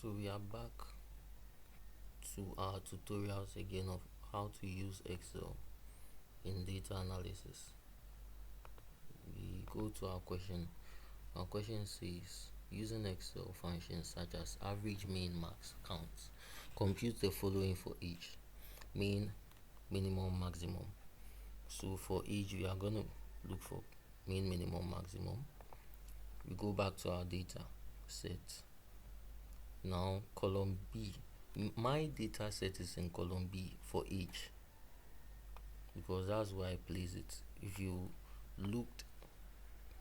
So we are back to our tutorials again of how to use Excel in data analysis. We go to our question. Our question says, using Excel functions such as average, mean, max, count, compute the following for each: mean, minimum, maximum. So for each, we are going to look for mean, minimum, maximum. We go back to our data set. Now column B, my data set is in column B for each, because that's where I place it. If you looked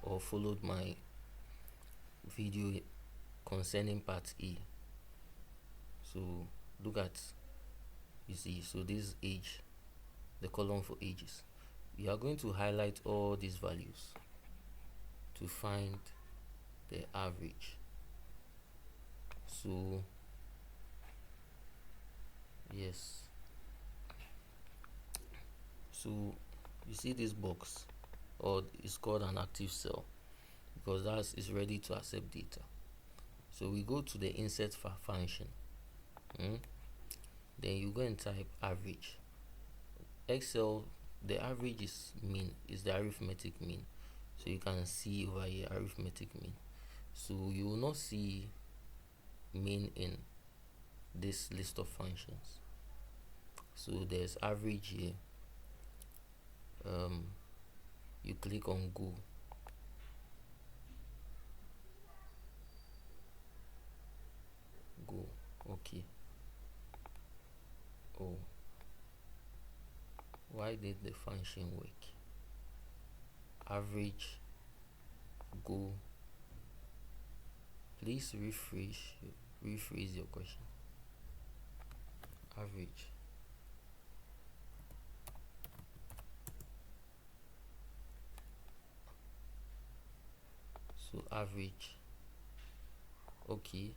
or followed my video concerning part A, so look at, you see, so this age, the column for ages, you are going to highlight all these values to find the average. So yes, so you see this box, or it's called an active cell, because that is ready to accept data. So we go to the insert function, then you go and type average. Excel, the average is mean, is the arithmetic mean. So you can see over here arithmetic mean. So you will not see mean in this list of functions. So there's average here. You click on go. Okay. Oh, why did the function work? Average, go. Please rephrase your question. Average. So average. Okay.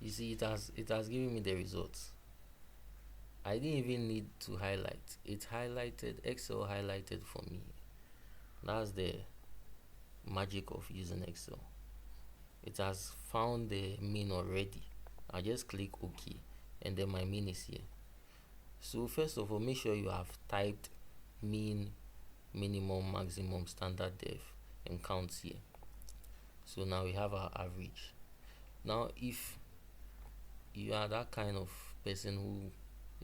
You see, it has given me the results. I didn't even need to highlight. It highlighted, Excel highlighted for me. That's the magic of using Excel. It has found the mean already. I just click OK, and then my mean is here. So first of all, make sure you have typed mean, minimum, maximum, standard dev, and count here. So now we have our average. Now if you are that kind of person who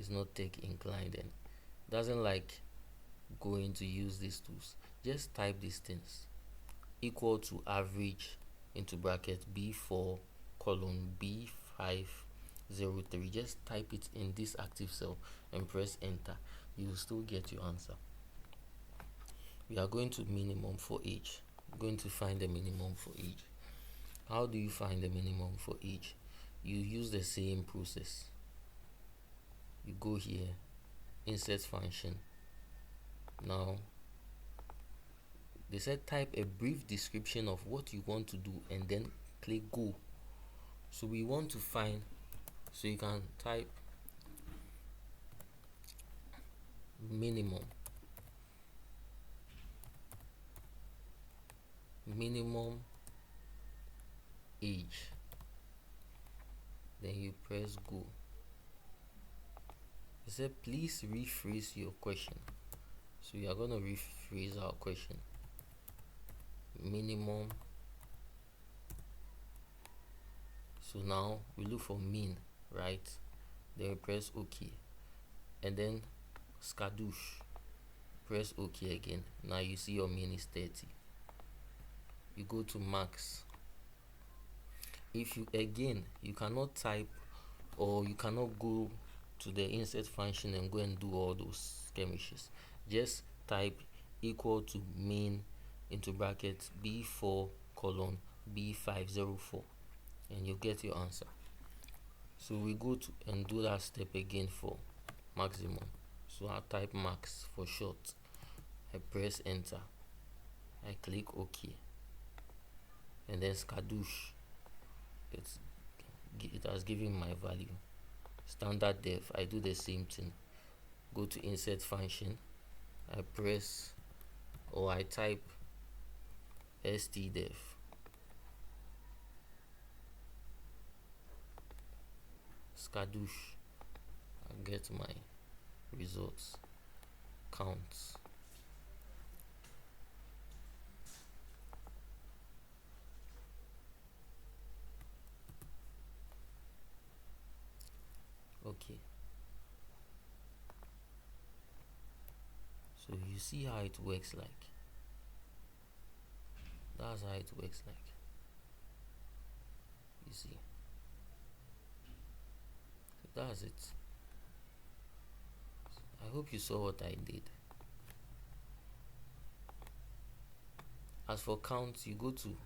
is not tech inclined and doesn't like going to use these tools, just type these things: equal to average into bracket B4 column B503. Just type it in this active cell and press enter. You will still get your answer. We are going to minimum for each. Going to find the minimum for each. How do you find the minimum for each? You use the same process. You go here, insert function. Now they said type a brief description of what you want to do and then click go. So we want to find, so you can type minimum age, then you press go. It said please rephrase your question. So we are going to rephrase our question. Minimum. So now we look for mean, right? Then we press OK, and then skadoosh, press OK again. Now you see your mean is 30. You go to max. If you cannot type, or you cannot go to the insert function and go and do all those skirmishes, just type equal to mean into bracket B4 colon B504 and you get your answer. So we go to and do that step again for maximum. So I type max for short. I press enter. I click OK, and then skadoosh, it has given my value. Standard dev, I do the same thing. Go to insert function. I press, or I type STDEV, skadoosh, I get my results, counts. Okay, so you see how it works like. That's how it works like. You see, so that's it. I hope you saw what I did. As for count, you go to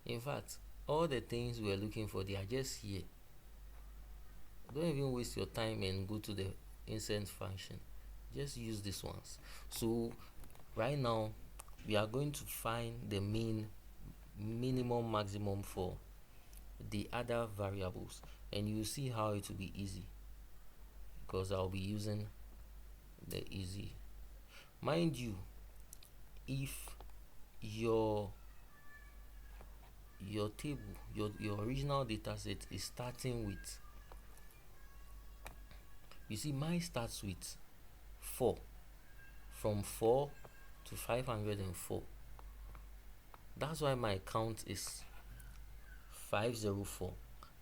in fact, all the things we are looking for, they are just here. Don't even waste your time and go to the insert function. Just use these ones. So right now we are going to find the mean, minimum, maximum for the other variables, and you see how it will be easy because I'll be using the easy. Mind you, if your table, your original data set is starting with, you see mine starts with 4, from 4 to 504. That's why my count is 504.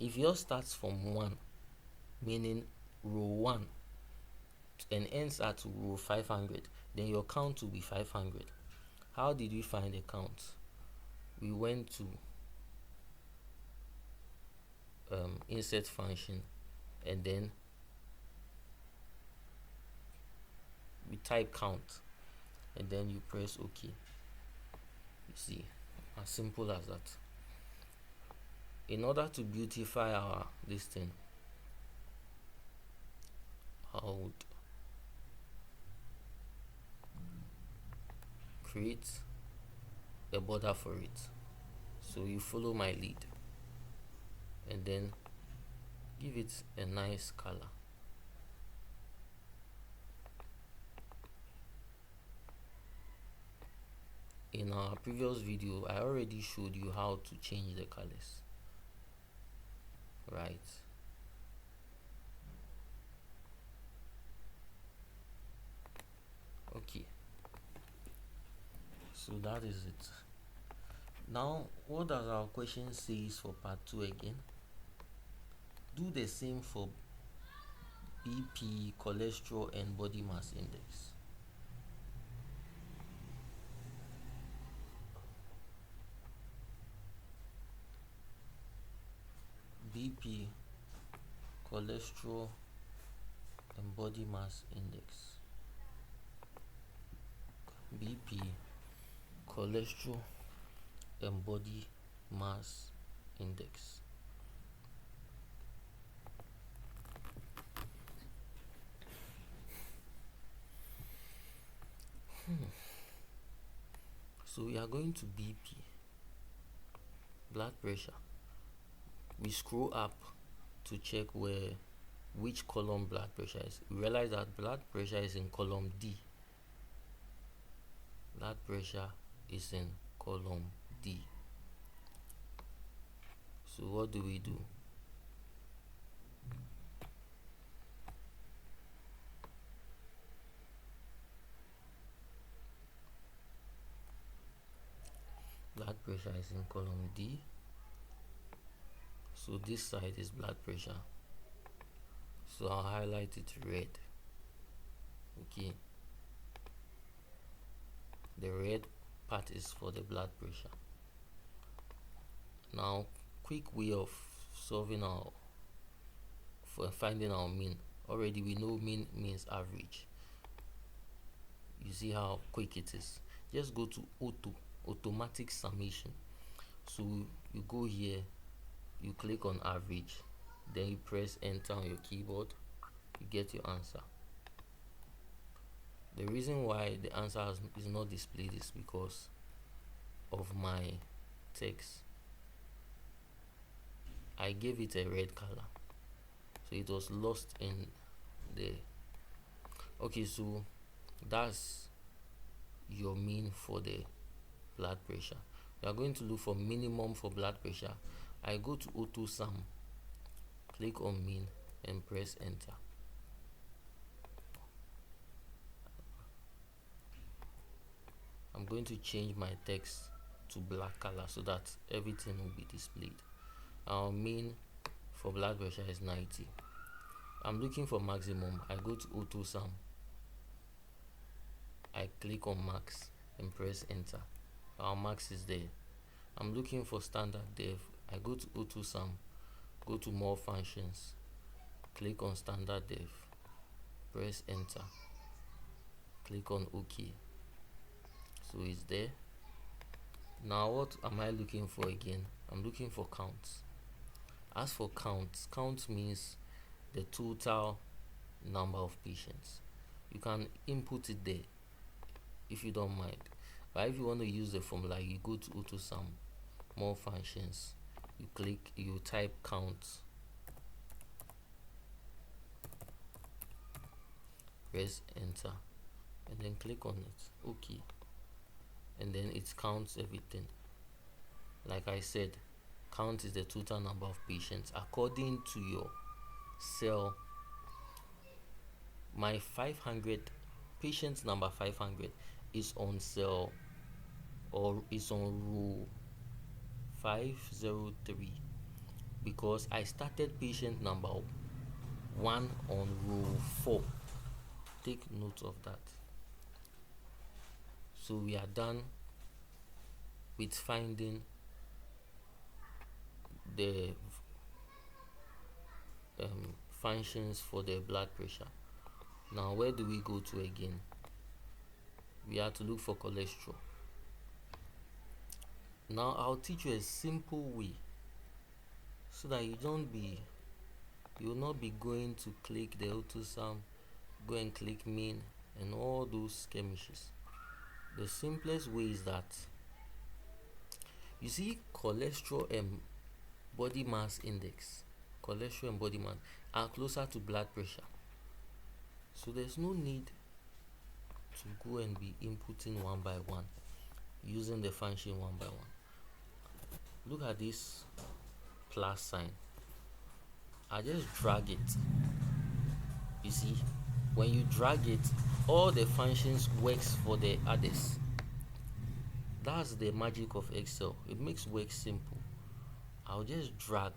If yours starts from 1, meaning row 1, and ends at row 500, then your count will be 500. How did we find the count? We went to insert function, and then we type count, and then you press OK. You see, as simple as that. In order to beautify our this thing, I would create a border for it. So you follow my lead and then give it a nice color. In our previous video, I already showed you how to change the colors, right? Okay, so that is it. Now, what does our question say for part 2 again? Do the same for BP, cholesterol, and body mass index. BP, cholesterol, and body mass index. BP, cholesterol, and body mass index. So we are going to BP, blood pressure. We scroll up to check which column blood pressure is. We realize that blood pressure is in column D. Blood pressure is in column D. So what do we do? Blood pressure is in column D. So this side is blood pressure. So I'll highlight it red. Okay. The red part is for the blood pressure. Now, quick way of solving finding our mean. Already we know mean means average. You see how quick it is. Just go to automatic summation. So you go here, you click on average, then you press enter on your keyboard, you get your answer. The reason why the answer is not displayed is because of my text. I gave it a red color, so it was lost in the. Okay, so That's your mean for the blood pressure. You are going to look for minimum for blood pressure. I go to auto sum, click on mean and press enter. I'm going to change my text to black color so that everything will be displayed. Our mean for blood pressure is 90. I'm looking for maximum. I go to auto sum, I click on max and press enter. Our max is there. I'm looking for standard dev. I go to auto sum, go to more functions, click on standard dev, press enter, click on OK. So it's there. Now what am I looking for again? I'm looking for count. As for count means the total number of patients. You can input it there if you don't mind, but if you want to use the formula, you go to auto sum, more functions, you type count, press enter, and then click on it, okay, and then it counts everything. Like I said, count is the total number of patients according to your cell. My 500 patients number 500 is on cell, or is on row 503, because I started patient number 1 on row 4. Take note of that. So we are done with finding the functions for the blood pressure. Now where do we go to again? We have to look for cholesterol. Now I'll teach you a simple way so that you will not be going to click the autosum, go and click mean and all those skirmishes. The simplest way is that, you see, cholesterol and body mass index, cholesterol and body mass are closer to blood pressure, so there's no need to go and be inputting one by one, using the function one by one. Look at this plus sign. I just drag it. You see, when you drag it, all the functions works for the others. That's the magic of Excel. It makes work simple. I'll just drag.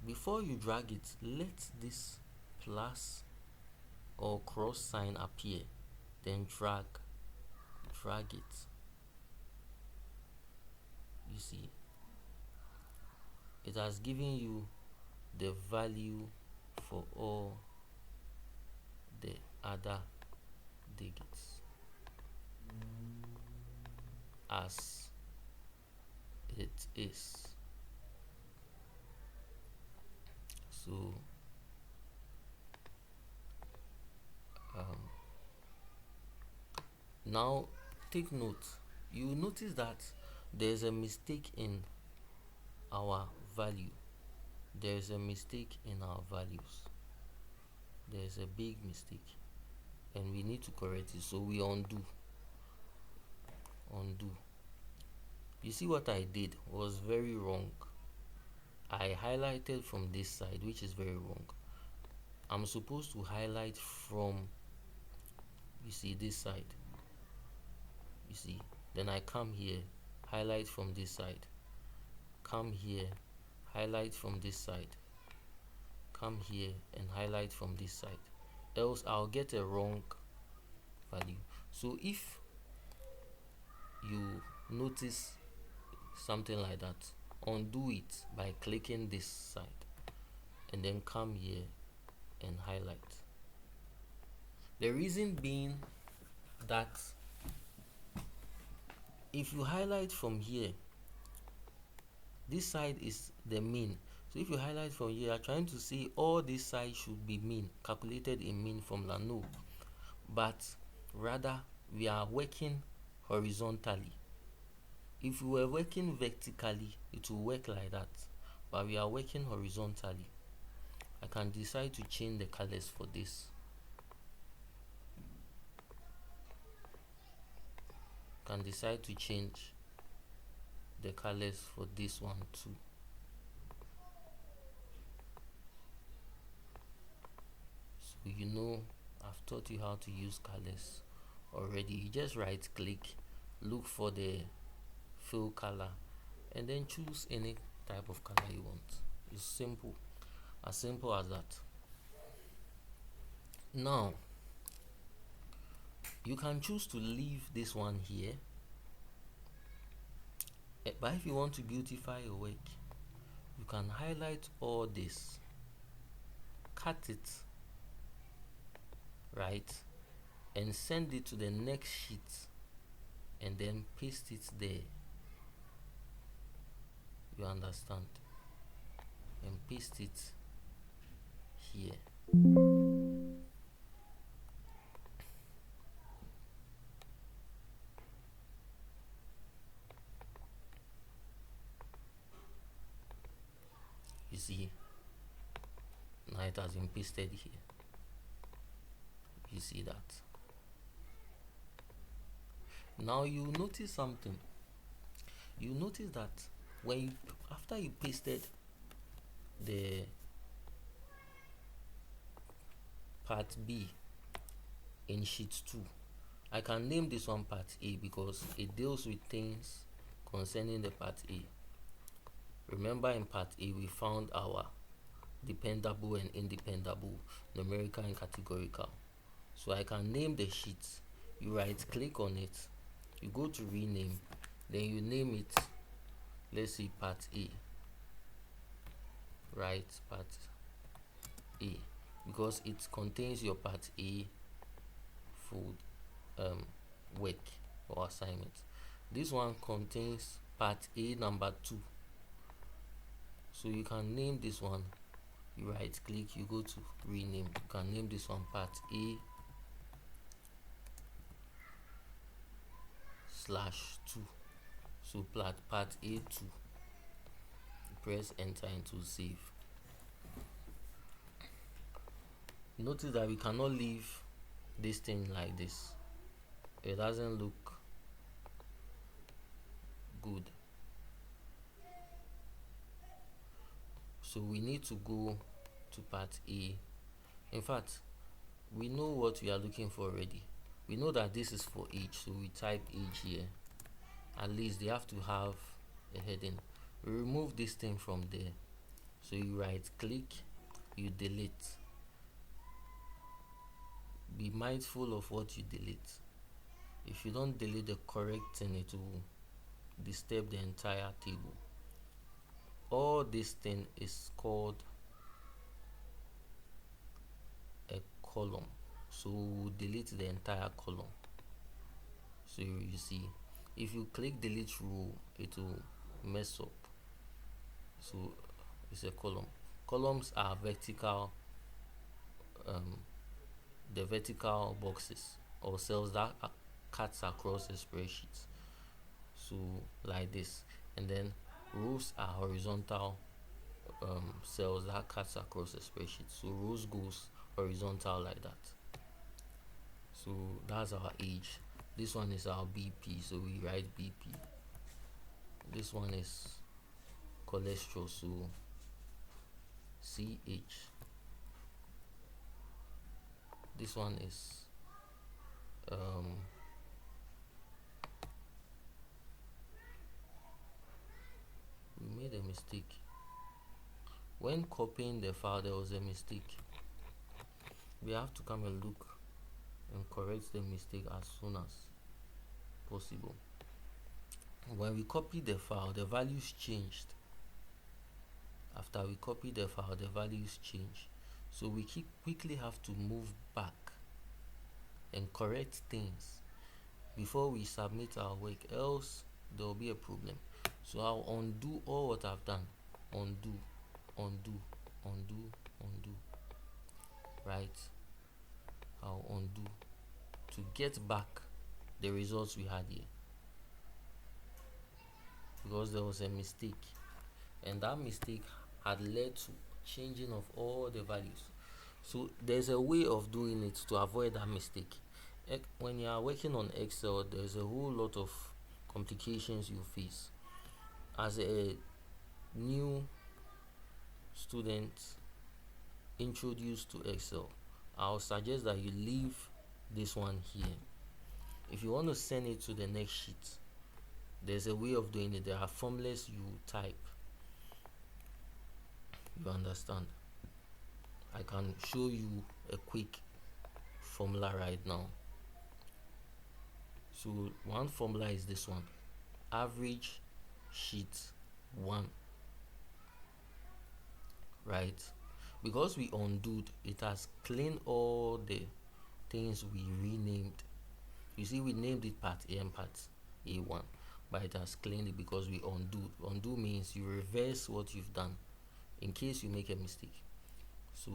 Before you drag it, let this plus or cross sign appear, then drag it. You see, it has given you the value for all the other digits as it is. So now take note. You notice that there's a mistake in our value. There's a mistake in our values. There's a big mistake and we need to correct it. So we undo. You see, what I did was very wrong. I highlighted from this side, which is very wrong. I'm supposed to highlight from, you see, this side. You see, then I come here, highlight from this side, come here, highlight from this side, come here and highlight from this side, else I'll get a wrong value. So if you notice something like that, undo it by clicking this side and then come here and highlight. The reason being that if you highlight from here, this side is the mean. So if you highlight from here, you're trying to see all this side should be mean, calculated in mean formula. No, but rather we are working horizontally. If we were working vertically, it will work like that, but we are working horizontally. I can decide to change the colors for this. can decide to change the colors for this one too. So I've taught you how to use colors already. You just right click, look for the fill color, and then choose any type of color you want. It's simple as that. Now you can choose to leave this one here, but if you want to beautify your work, you can highlight all this, cut it, right, and send it to the next sheet, and then paste it there. You understand? And paste it here. You see, now it has been pasted here. You see that? Now you notice something. You notice that after you pasted the part B in sheet 2, I can name this one part A because it deals with things concerning the part A. Remember, in part A we found our dependable and independable, numerical and categorical. So I can name the sheet. You right click on it, you go to rename, then you name it, let's say part A, right? Part A, because it contains your part A full work or assignment. This one contains part A number 2, so you can name this one. You right click, you go to rename, you can name this one part A /2. So part A2, press enter into save. Notice that we cannot leave this thing like this. It doesn't look good. So we need to go to part A. In fact, we know what we are looking for already. We know that this is for age, so we type age here. At least they have to have a heading. We remove this thing from there. So you right click, you delete. Be mindful of what you delete. If you don't delete the correct thing, it will disturb the entire table. All this thing is called a column, so we'll delete the entire column. So you see, if you click delete row, it will mess up. So it's a column. Columns are vertical, the vertical boxes or cells that cuts across a spreadsheet, so like this. And then rows are horizontal cells that cuts across a spreadsheet, so rows goes horizontal like that. So that's our age. This one is our BP, so we write BP. This one is cholesterol, so CH. This one is we made a mistake when copying the file. There was a mistake. We have to come and look and correct the mistake as soon as possible. When we copy the file, the values changed. After we copy the file, the values change, so we quickly have to move back and correct things before we submit our work, else there will be a problem. So I'll undo all what I've done. Undo, right? I'll undo to get back the results we had here, because there was a mistake, and that mistake had led to changing of all the values. So there's a way of doing it to avoid that mistake, when you are working on Excel, there's a whole lot of complications you face. As a new student introduced to Excel, I'll suggest that you leave this one here. If you want to send it to the next sheet, there's a way of doing it. There are formulas you type. You understand? I can show you a quick formula right now. So one formula is this one: average sheet 1, right? Because we undoed, it has cleaned all the things we renamed. You see, we named it part A and part A1, but it has cleaned it because we undo. Undo means you reverse what you've done in case you make a mistake. So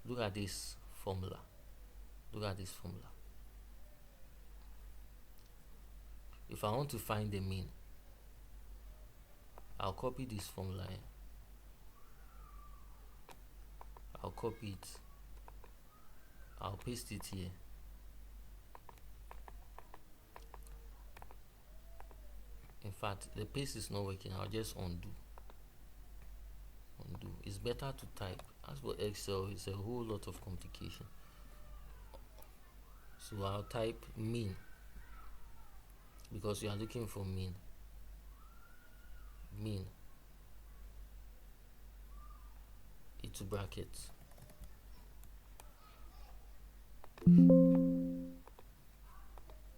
look at this formula. Look at this formula. If I want to find the mean, I'll copy this formula here. I'll copy it. I'll paste it here. In fact, the paste is not working. I'll just undo. It's better to type. As for Excel, it's a whole lot of complication. So I'll type mean because you are looking for mean. Mean into brackets.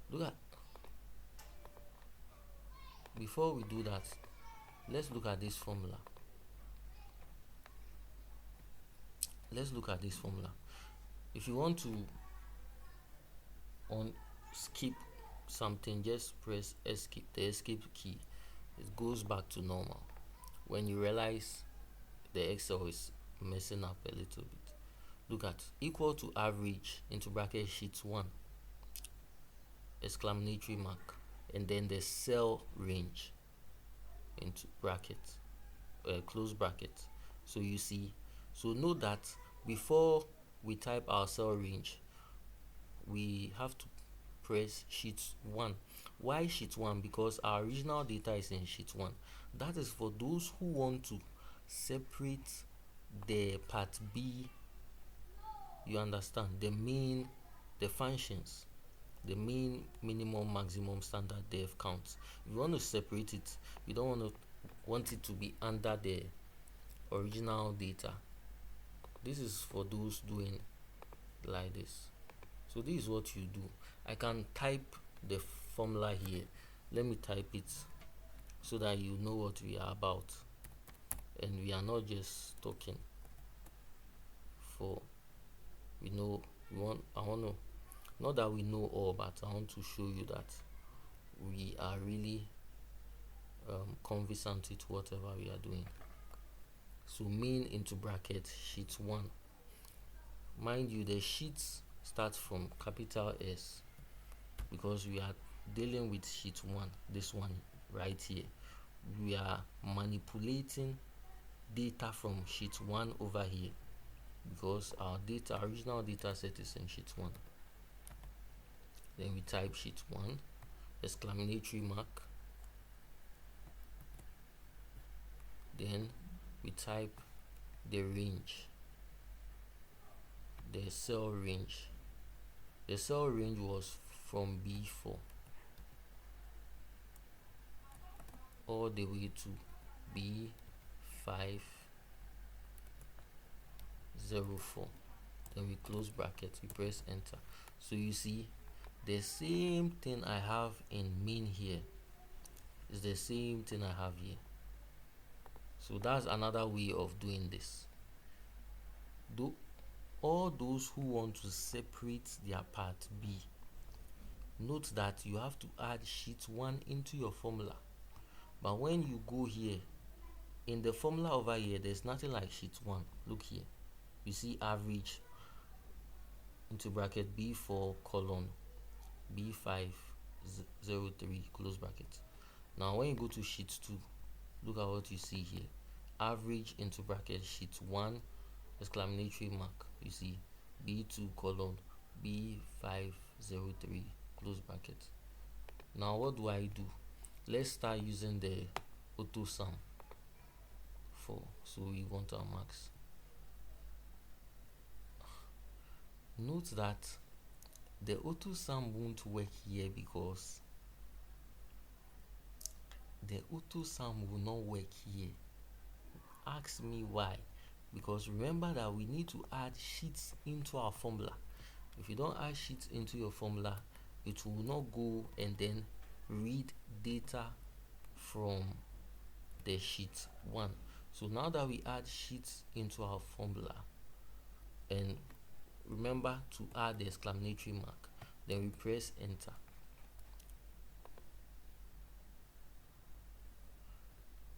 Look at. Before we do that, let's look at this formula. Let's look at this formula. If you want to skip something, just press escape, the escape key. It goes back to normal. When you realize the Excel is messing up a little bit, look at equal to average into bracket sheet 1, exclamatory mark, and then the cell range into bracket, close bracket. So you see, so note that before we type our cell range, we have to press sheet 1. Why sheet 1? Because our original data is in sheet 1. That is for those who want to separate the part B. You understand? The mean, the functions, the mean, minimum, maximum, standard, def, count. If you want to separate it, you don't want it to be under the original data. This is for those doing like this. So this is what you do. I can type the formula here. Let me type it so that you know what we are about, and we are not just talking for, I want to, not that we know all, but I want to show you that we are really conversant with whatever we are doing. So mean into bracket sheet 1. Mind you, the sheets start from capital S because we are dealing with sheet 1, this one right here. We are manipulating data from sheet 1 over here because our original data set is in sheet 1. Then we type sheet 1, exclamatory mark, then we type the range, the cell range. The cell range was from B4 all the way to B504. Then we close bracket, we press enter. So you see the same thing I have in mean here is the same thing I have here. So that's another way of doing this. All those who want to separate their part B, note that you have to add sheet 1 into your formula. But when you go here, in the formula over here, there's nothing like sheet 1. Look here. You see average into bracket B4 colon B503 close bracket. Now when you go to sheet 2, look at what you see here. Average into bracket sheet 1 exclamatory mark. You see B2 colon B503 close bracket. Now what do I do? Let's start using the auto sum for, so we want our max. Note that the auto sum won't work here because the auto sum will not work here. Ask me why. Because remember that we need to add sheets into our formula. If you don't add sheets into your formula, it will not go and then read data from the sheet 1. So now that we add sheets into our formula, and remember to add the exclamatory mark, then we press enter.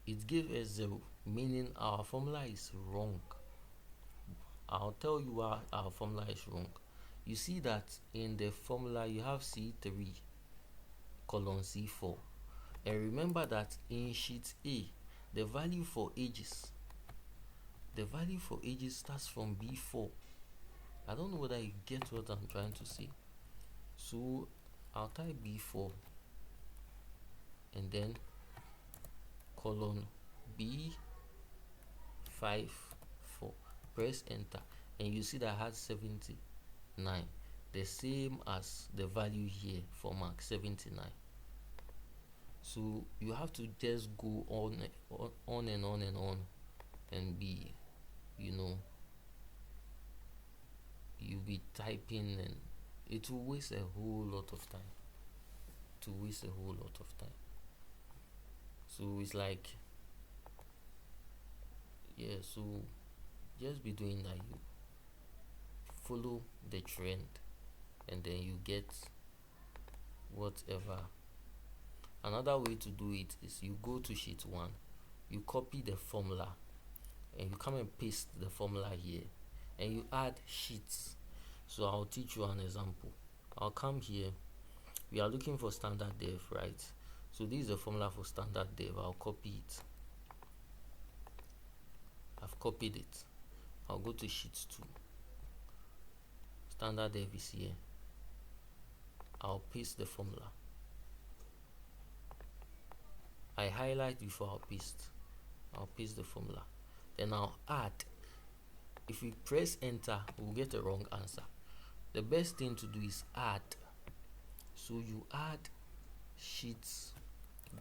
It gave us 0, meaning our formula is wrong. I'll tell you why our formula is wrong. You see that in the formula you have C3 colon C4, and remember that in sheet A the value for ages starts from B4. I don't know whether you get what I'm trying to say. So I'll type B4 and then colon B54, press enter, and you see that I had 79, the same as the value here for mark 79. So you have to just go on and on and on, and be, you'll be typing, and it will waste a whole lot of time. So it's like, yeah, so just be doing that. You follow the trend and then you get whatever. Another way to do it is you go to sheet 1, you copy the formula, and you come and paste the formula here, and you add sheets. So I'll teach you an example. I'll come here. We are looking for standard dev, right? So this is the formula for standard dev. I'll copy it. I've copied it. I'll go to sheet 2. Standard dev is here. I'll paste the formula. I highlight before I'll paste. I'll paste the formula. Then I'll add. If we press enter, we'll get a wrong answer. The best thing to do is add. So you add sheets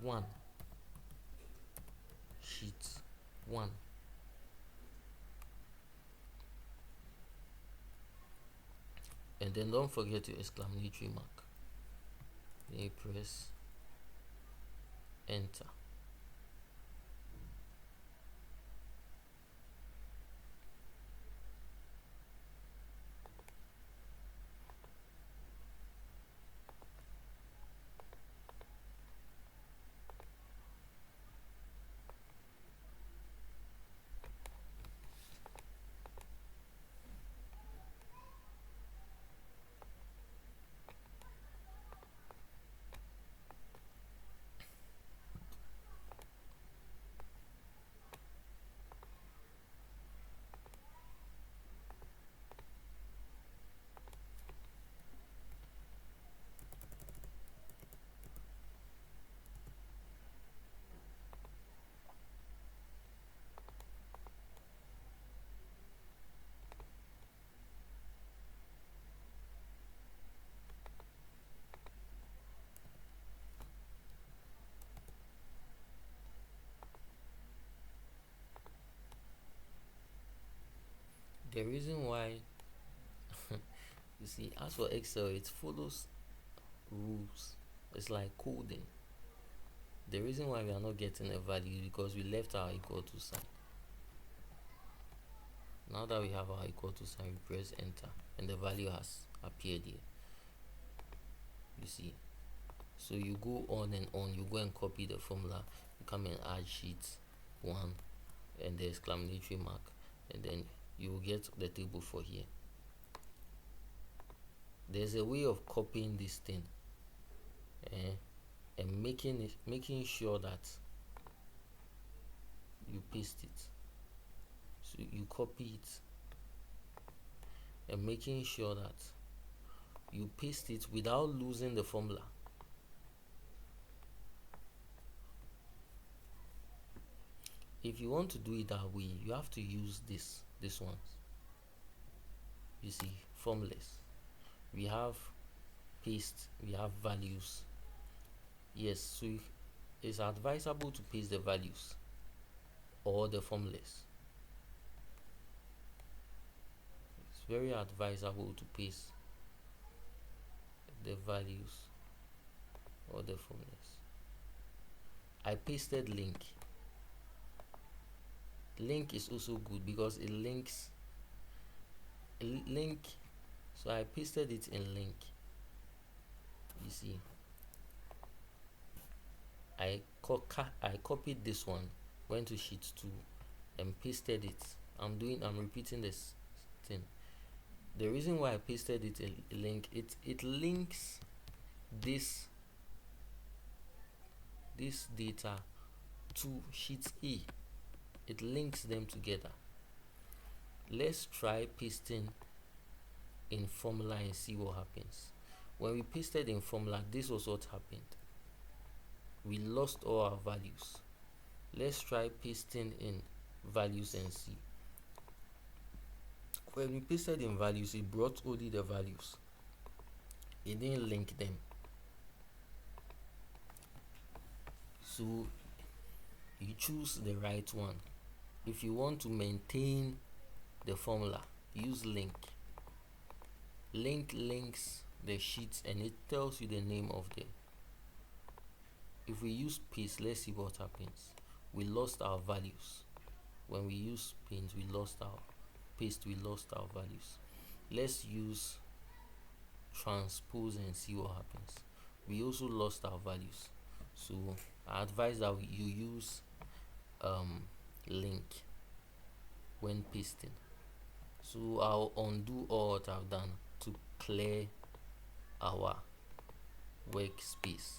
1. Sheet 1. And then don't forget your exclamatory mark. Then you press enter. The reason why you see, as for Excel, it follows rules. It's like coding. The reason why we are not getting a value is because we left our equal to sign. Now that we have our equal to sign, we press enter and the value has appeared here. You see, so you go on and on. You go and copy the formula, you come and add sheet 1 and the exclamatory mark, and then you will get the table for here. There's a way of copying this thing and making sure that you paste it. So you copy it and making sure that you paste it without losing the formula. If you want to do it that way, you have to use this one. You see, formulas. We have paste, we have values. Yes, so it's advisable to paste the values or the formulas. It's very advisable to paste the values or the formulas. I pasted link. Link is also good because it links link. So I pasted it in link. You see, I copied this one, went to sheet 2 and pasted it. I'm repeating this thing. The reason why I pasted it in link, it links this data to sheet A. It links them together. Let's try pasting in formula and see what happens. When we pasted in formula, this was what happened. We lost all our values. Let's try pasting in values and see. When we pasted in values, it brought only the values. It didn't link them. So you choose the right one. If you want to maintain the formula, use link. Link links the sheets and it tells you the name of them. If we use paste, let's see what happens. We lost our values. When we use paste, we lost our values. Let's use transpose and see what happens. We also lost our values. So I advise that you use link when pasting. So I'll undo all what I've done to clear our workspace.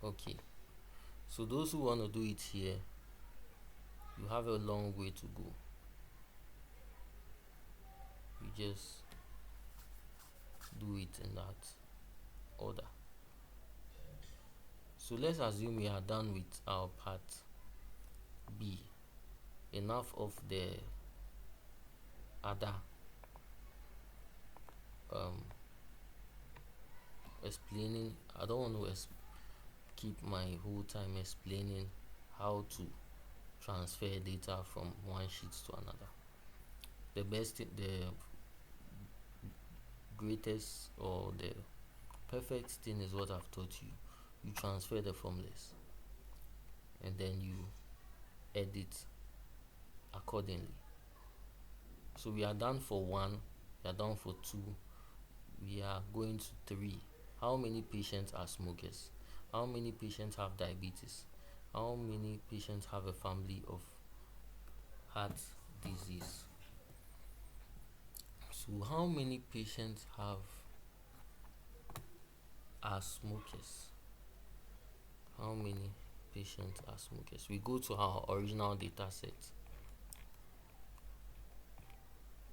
Okay, so those who want to do it here, you have a long way to go. You just do it in that order. So let's assume we are done with our part B. Enough of the other explaining. I don't want to keep my whole time explaining how to transfer data from one sheet to another. The greatest or the perfect thing is what I've taught you. You transfer the formulas and then you edit accordingly. So we are done for 1, we are done for 2, we are going to 3. How many patients are smokers? How many patients have diabetes? How many patients have a family of heart disease? So how many patients are smokers? How many patients are smokers? We go to our original data set.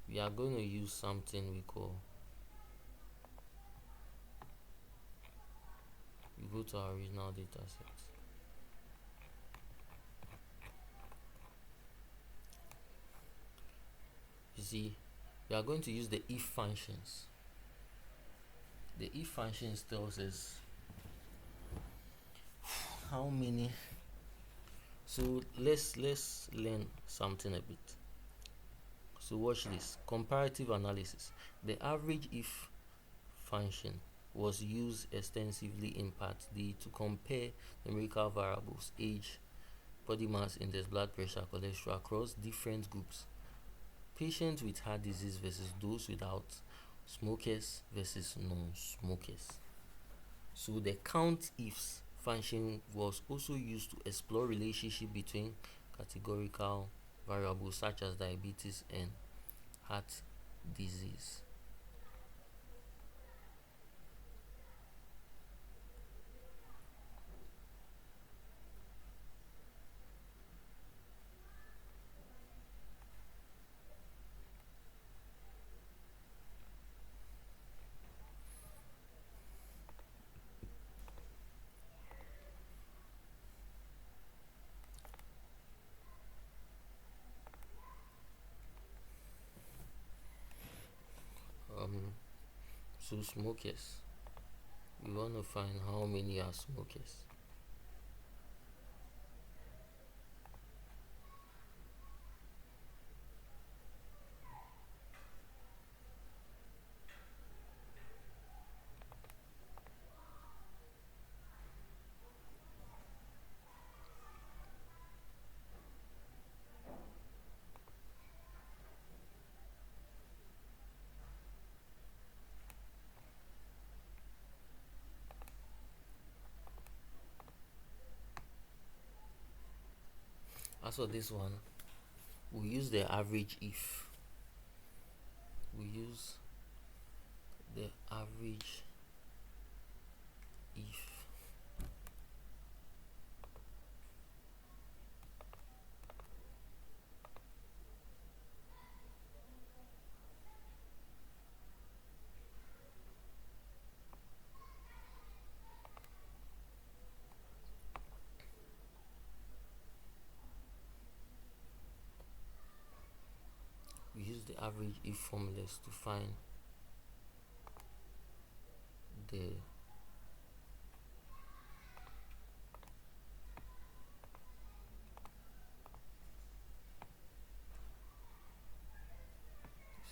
We are going to use something we go to our original data set. You see, we are going to use the if functions. The if functions tells us how many. So let's learn something a bit. So watch this. Comparative analysis. The AVERAGEIF function was used extensively in part D to compare numerical variables, age, body mass index, blood pressure, cholesterol across different groups. Patients with heart disease versus those without, smokers versus non-smokers. So the COUNTIF function was also used to explore relationship between categorical variables such as diabetes and heart disease. So smokers, we want to find how many are smokers. As for this one, we use the average if. We use the average if. We use the average if formulas to find the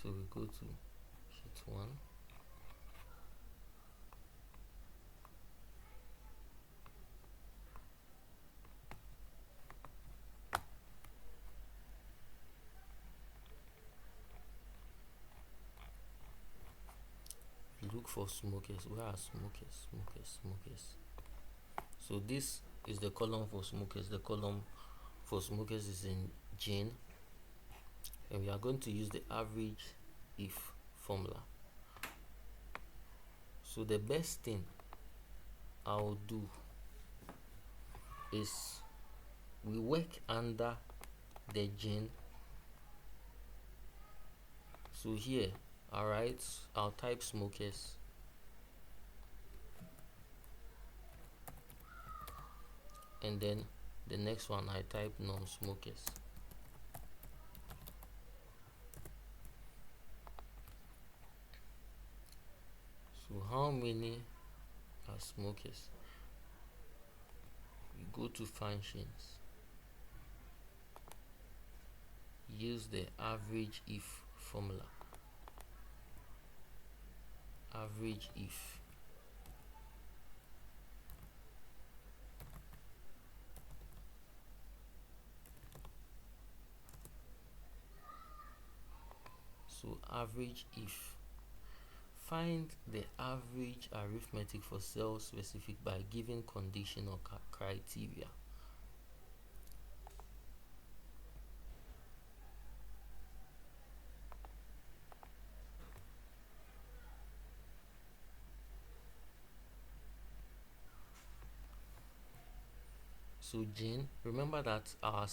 so we go to sheet 1. Look for smokers. Where are smokers? Smokers. So this is the column for smokers. The column for smokers is in Jane, and we are going to use the average if formula. So the best thing I'll do is we work under the Jane. So here I'll type smokers, and then the next one I type non-smokers. So how many are smokers? We go to functions, use the average if formula. Average if. So average if. Find the average arithmetic for cell specific by giving condition or criteria. So Jane, remember that our